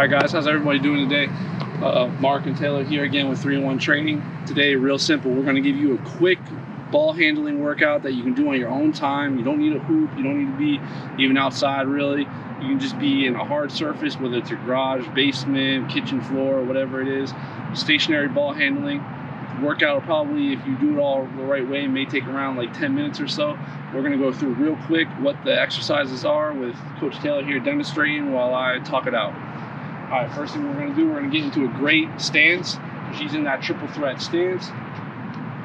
Alright guys, how's everybody doing today? Mark and Taylor here again with 3-in-1 training. Today, real simple, we're going to give you a quick ball handling workout that you can do on your own time. You don't need a hoop, you don't need to be even outside really. You can just be in a hard surface, whether it's your garage, basement, kitchen floor, whatever it is. Stationary ball handling. Workout probably, if you do it all the right way, may take around like 10 minutes or so. We're going to go through real quick what the exercises are with Coach Taylor here demonstrating while I talk it out. All right, first thing we're going to do, we're going to get into a great stance. She's in that triple threat stance.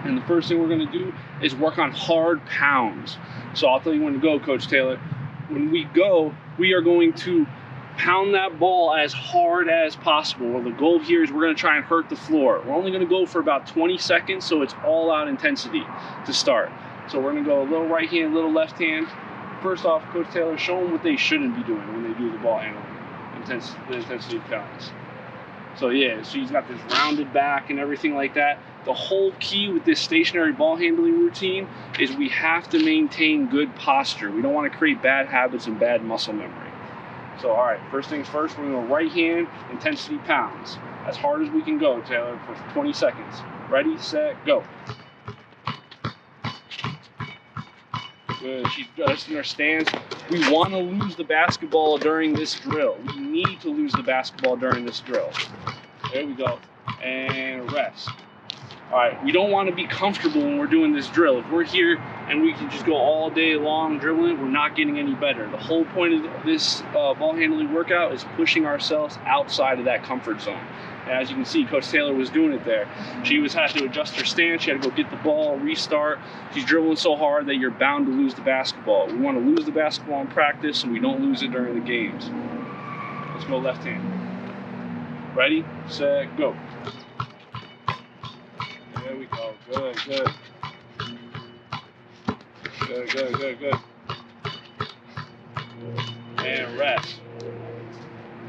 And the first thing we're going to do is work on hard pounds. So I'll tell you when to go, Coach Taylor. When we go, we are going to pound that ball as hard as possible. Well, the goal here is we're going to try and hurt the floor. We're only going to go for about 20 seconds, so it's all out intensity to start. So we're going to go a little right hand, little left hand. First off, Coach Taylor, show them what they shouldn't be doing when they do the ball handling. The intensity pounds. So yeah, she's got this rounded back and everything like that. The whole key with this stationary ball handling routine is we have to maintain good posture. We don't want to create bad habits and bad muscle memory. So all right, first things first, we're going to right hand intensity pounds. As hard as we can go, Taylor, for 20 seconds. Ready, set, go. Good. She's adjusting her stance. We want to lose the basketball during this drill. We need to lose the basketball during this drill. There we go. And rest. All right, we don't want to be comfortable when we're doing this drill. If we're here and we can just go all day long dribbling, we're not getting any better. The whole point of this ball handling workout is pushing ourselves outside of that comfort zone. And as you can see, Coach Taylor was doing it there. She had to adjust her stance. She had to go get the ball, restart. She's dribbling so hard that you're bound to lose the basketball. We want to lose the basketball in practice so we don't lose it during the games. Let's go left hand. Ready, set, go. There we go. Good, good. Good, good, good, good. And rest.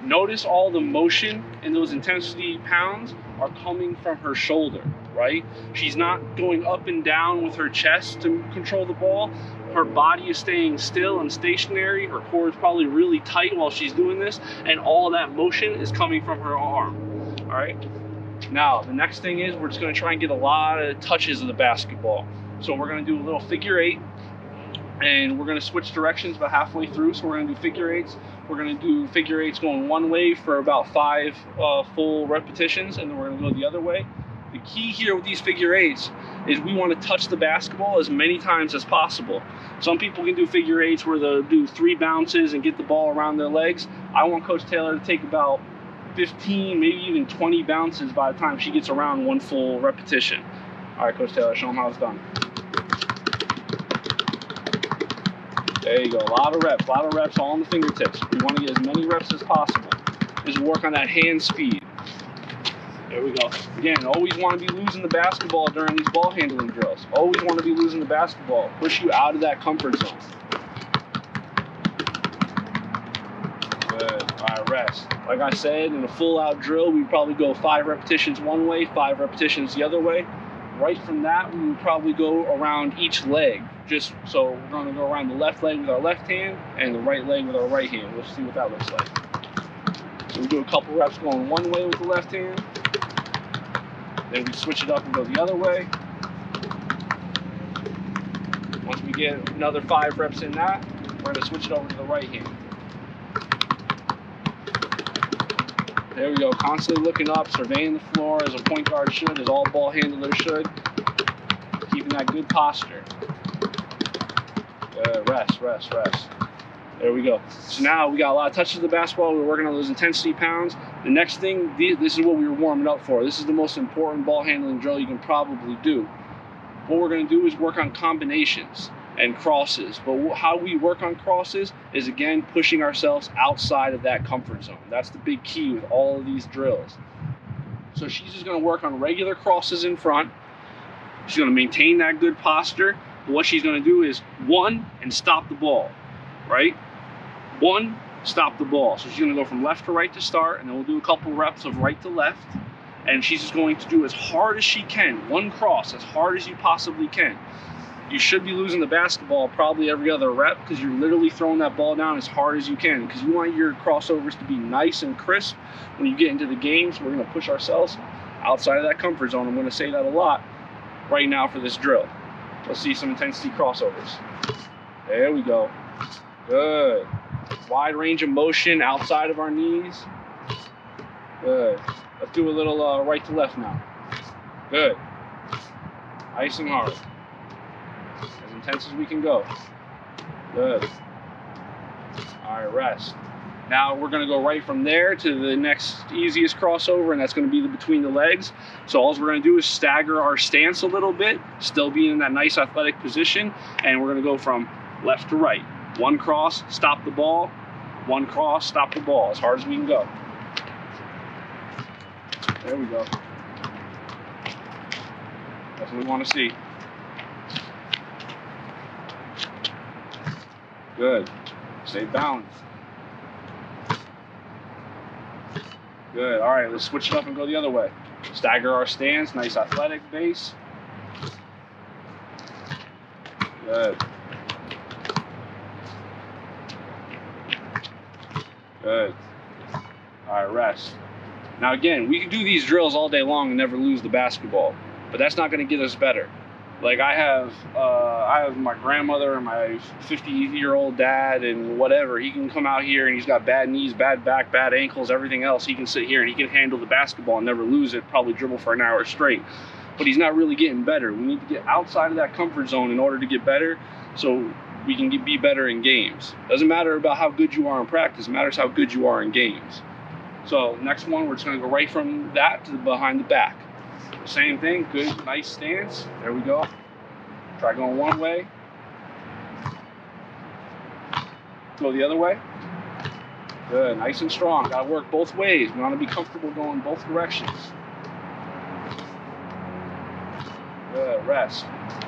Notice all the motion in those intensity pounds are coming from her shoulder, right? She's not going up and down with her chest to control the ball. Her body is staying still and stationary. Her core is probably really tight while she's doing this, and all that motion is coming from her arm, all right? Now, the next thing is we're just going to try and get a lot of touches of the basketball. So we're going to do a little figure eight, and we're going to switch directions about halfway through. So we're going to do figure eights. We're going to do figure eights going one way for about 5 full repetitions, and then we're going to go the other way. The key here with these figure eights is we want to touch the basketball as many times as possible. Some people can do figure eights where they'll do 3 bounces and get the ball around their legs. I want Coach Taylor to take about 15, maybe even 20 bounces by the time she gets around 1 full repetition. All right, Coach Taylor, show them how it's done. There you go, a lot of reps all on the fingertips. We want to get as many reps as possible. Just work on that hand speed. There we go. Again, always want to be losing the basketball during these ball handling drills. Always want to be losing the basketball. Push you out of that comfort zone. Good. All right, rest. Like I said, in a full out drill, we'd probably go 5 repetitions one way, 5 repetitions the other way. Right from that, we would probably go around each leg. Just so we're going to go around the left leg with our left hand and the right leg with our right hand. We'll see what that looks like. So we do a couple reps going one way with the left hand. Then we switch it up and go the other way. Once we get another 5 reps in that, we're going to switch it over to the right hand. There we go, constantly looking up, surveying the floor as a point guard should, as all ball handlers should. Keeping that good posture. Rest, rest, rest. There we go. So now we got a lot of touches of the basketball. We're working on those intensity pounds. The next thing, this is what we were warming up for. This is the most important ball handling drill you can probably do. What we're going to do is work on combinations and crosses. But how we work on crosses is, again, pushing ourselves outside of that comfort zone. That's the big key with all of these drills. So she's just going to work on regular crosses in front. She's going to maintain that good posture. But what she's going to do is 1 and stop the ball, right? 1, stop the ball. So she's going to go from left to right to start, and then we'll do a couple reps of right to left. And she's just going to do as hard as she can, 1 cross, as hard as you possibly can. you should be losing the basketball probably every other rep because you're literally throwing that ball down as hard as you can because you want your crossovers to be nice and crisp when you get into the games. We're going to push ourselves outside of that comfort zone. I'm going to say that a lot right now for this drill. Let's see some intensity crossovers. There we go. Good. Wide range of motion outside of our knees. Good. Let's do a little right to left now. Good. Nice and hard. As intense as we can go. Good. All right, rest. Now we're going to go right from there to the next easiest crossover, and that's going to be the between the legs. So all we're going to do is stagger our stance a little bit, still being in that nice athletic position, and we're going to go from left to right. One cross, stop the ball. One cross, stop the ball, as hard as we can go. There we go. That's what we want to see. Good. Stay balanced. Good. All right, let's switch it up and go the other way. Stagger our stance, nice athletic base. Good. Good. All right, rest. Now again, we can do these drills all day long and never lose the basketball, but that's not going to get us better. Like I have my grandmother and my 50-year-old dad and whatever. He can come out here and he's got bad knees, bad back, bad ankles, everything else. He can sit here and he can handle the basketball and never lose it, probably dribble for an hour straight. But he's not really getting better. We need to get outside of that comfort zone in order to get better so we can be better in games. Doesn't matter about how good you are in practice, it matters how good you are in games. So next one, we're just going to go right from that to the behind the back. Same thing, good, nice stance. There we go. Try going one way. Go the other way. Good, nice and strong. Gotta work both ways. We want to be comfortable going both directions. Good, rest.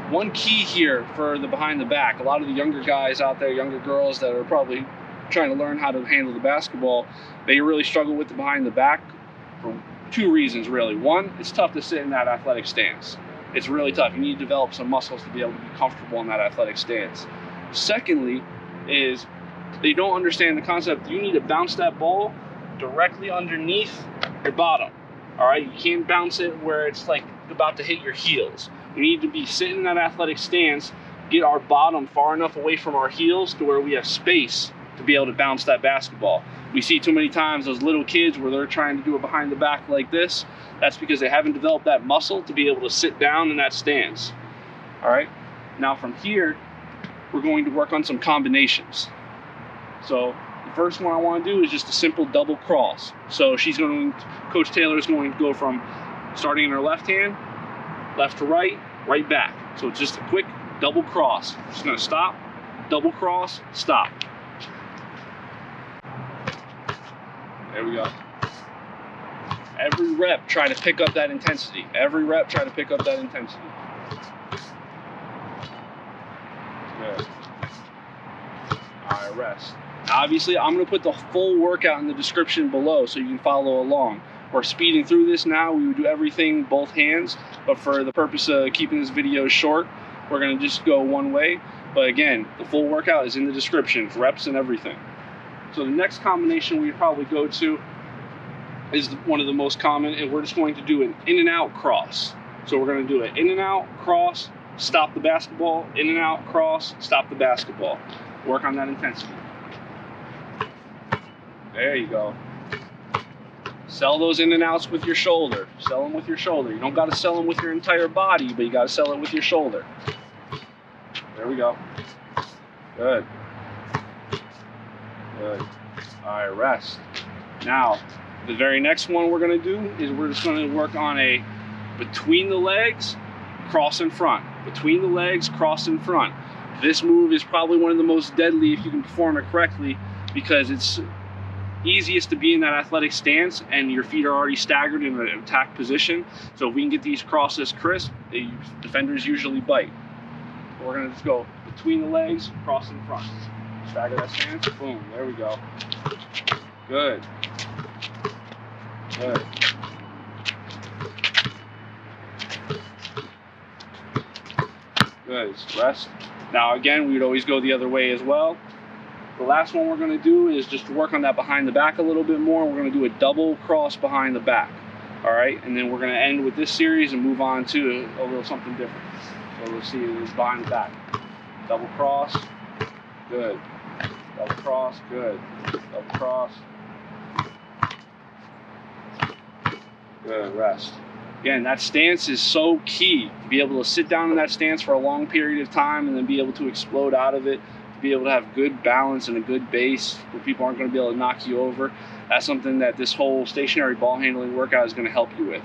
One key here for the behind the back, a lot of the younger guys out there, younger girls that are probably trying to learn how to handle the basketball, they really struggle with the behind the back for two reasons really. One, it's tough to sit in that athletic stance. It's really tough. You need to develop some muscles to be able to be comfortable in that athletic stance. Secondly, is they don't understand the concept. You need to bounce that ball directly underneath your bottom. All right, you can't bounce it where it's like about to hit your heels. You need to be sitting in that athletic stance, get our bottom far enough away from our heels to where we have space to be able to bounce that basketball. We see too many times those little kids where they're trying to do it behind the back like this. That's because they haven't developed that muscle to be able to sit down in that stance. All right, now from here, we're going to work on some combinations. So the first one I want to do is just a simple double cross. So Coach Taylor is going to go from starting in her left hand, left to right, right back. So it's just a quick double cross. Just gonna stop, double cross, stop. There we go. Every rep, try to pick up that intensity. Every rep, try to pick up that intensity. Good. All right, rest. Now, obviously, I'm going to put the full workout in the description below so you can follow along. We're speeding through this now. We would do everything both hands, but for the purpose of keeping this video short, we're going to just go one way. But again, the full workout is in the description, reps and everything. So the next combination we probably go to is one of the most common, and we're just going to do an in and out cross. So we're going to do an in and out cross, stop the basketball, in and out cross, stop the basketball. Work on that intensity. There you go. Sell those in and outs with your shoulder. Sell them with your shoulder. You don't got to sell them with your entire body, but you got to sell it with your shoulder. There we go. Good. Good. All right, rest. Now, the very next one we're going to do is we're just going to work on a between the legs, cross in front. Between the legs, cross in front. This move is probably one of the most deadly if you can perform it correctly because it's easiest to be in that athletic stance and your feet are already staggered in an attack position. So if we can get these crosses crisp, the defenders usually bite. We're going to just go between the legs, cross in front. Stagger that stance, boom, there we go. Good. Good. Good. Rest. Now again, we would always go the other way as well. The last one we're going to do is just to work on that behind the back a little bit more. We're going to do a double cross behind the back. All right, and then we're going to end with this series and move on to a little something different. So let's see, it is behind the back. Double cross. Good. Double cross. Good. Double cross. Good. Rest. Again, that stance is so key. To be able to sit down in that stance for a long period of time and then be able to explode out of it, to be able to have good balance and a good base where people aren't going to be able to knock you over. That's something that this whole stationary ball handling workout is going to help you with.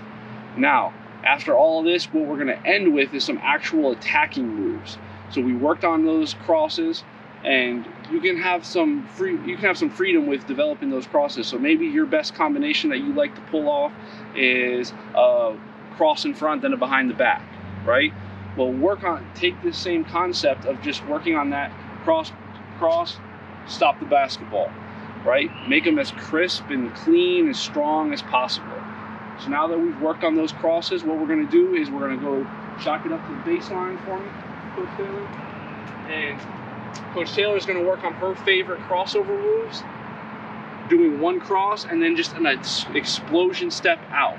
Now, after all of this, what we're going to end with is some actual attacking moves. So we worked on those crosses, and you can have some freedom with developing those crosses. So maybe your best combination that you like to pull off is a cross in front, then a behind the back, right? Well, take this same concept of just working on that cross, stop the basketball, right? Make them as crisp and clean, as strong as possible. So now that we've worked on those crosses, what we're going to do is we're going to go chalk it up to the baseline for me, Coach Taylor. And Coach Taylor is going to work on her favorite crossover moves, doing one cross and then just an explosion step out.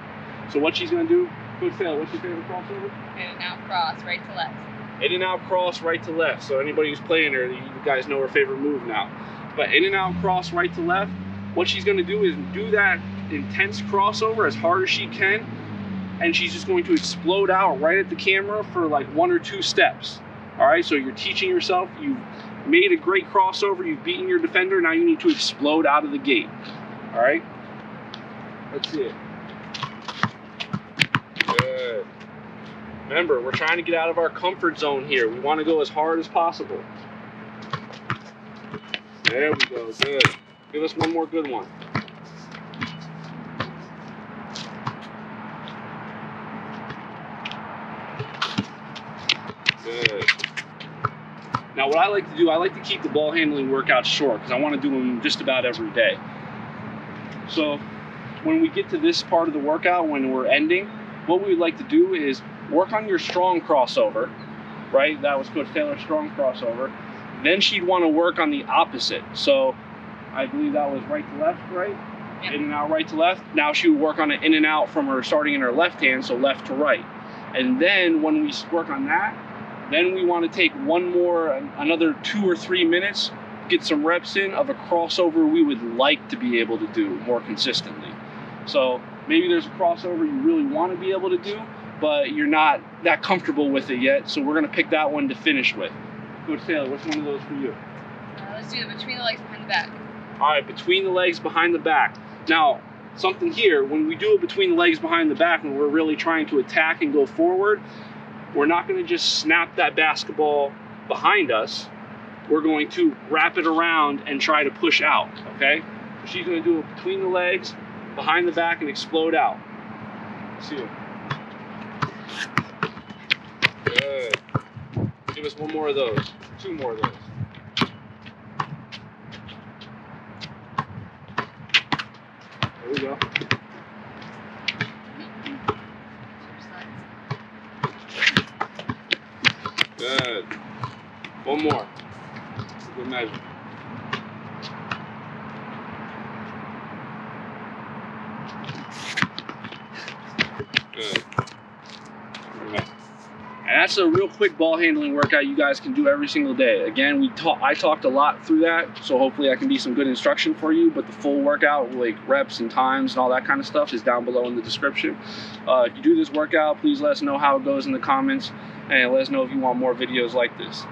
So what she's going to do, Coach Taylor, what's your favorite crossover? In and out cross, right to left. In and out cross, right to left. So anybody who's playing her, you guys know her favorite move now. But in and out cross, right to left, what she's going to do is do that intense crossover as hard as she can, and she's just going to explode out right at the camera for like 1 or 2 steps. All right, so you're teaching yourself, you've made a great crossover, you've beaten your defender, now you need to explode out of the gate. All right, let's see it. Good. Remember, we're trying to get out of our comfort zone here. We want to go as hard as possible. There we go, good. Give us one more good one. Good. Now what I like to do, I like to keep the ball handling workouts short because I want to do them just about every day. So when we get to this part of the workout, when we're ending, what we would like to do is work on your strong crossover, right? That was Coach Taylor's strong crossover. Then she'd want to work on the opposite. So I believe that was right to left, right? Yeah. In and out, right to left. Now she would work on it in and out from her starting in her left hand, so left to right. And then when we work on that, then we want to take another 2 or 3 minutes, get some reps in of a crossover we would like to be able to do more consistently. So maybe there's a crossover you really want to be able to do, but you're not that comfortable with it yet, so we're going to pick that one to finish with. Coach Taylor, which one of those for you? Let's do it between the legs behind the back. All right, between the legs behind the back. Now, something here, when we do it between the legs behind the back, when we're really trying to attack and go forward, we're not going to just snap that basketball behind us. We're going to wrap it around and try to push out, okay? So she's going to do it between the legs, behind the back, and explode out. Let's see it. Good. Give us one more of those. 2 more of those. There we go. Good. One more. Good measure. Good. Right. And that's a real quick ball handling workout you guys can do every single day. Again, I talked a lot through that, so hopefully I can be some good instruction for you, but the full workout, like reps and times and all that kind of stuff, is down below in the description. If you do this workout, please let us know how it goes in the comments, and let us know if you want more videos like this.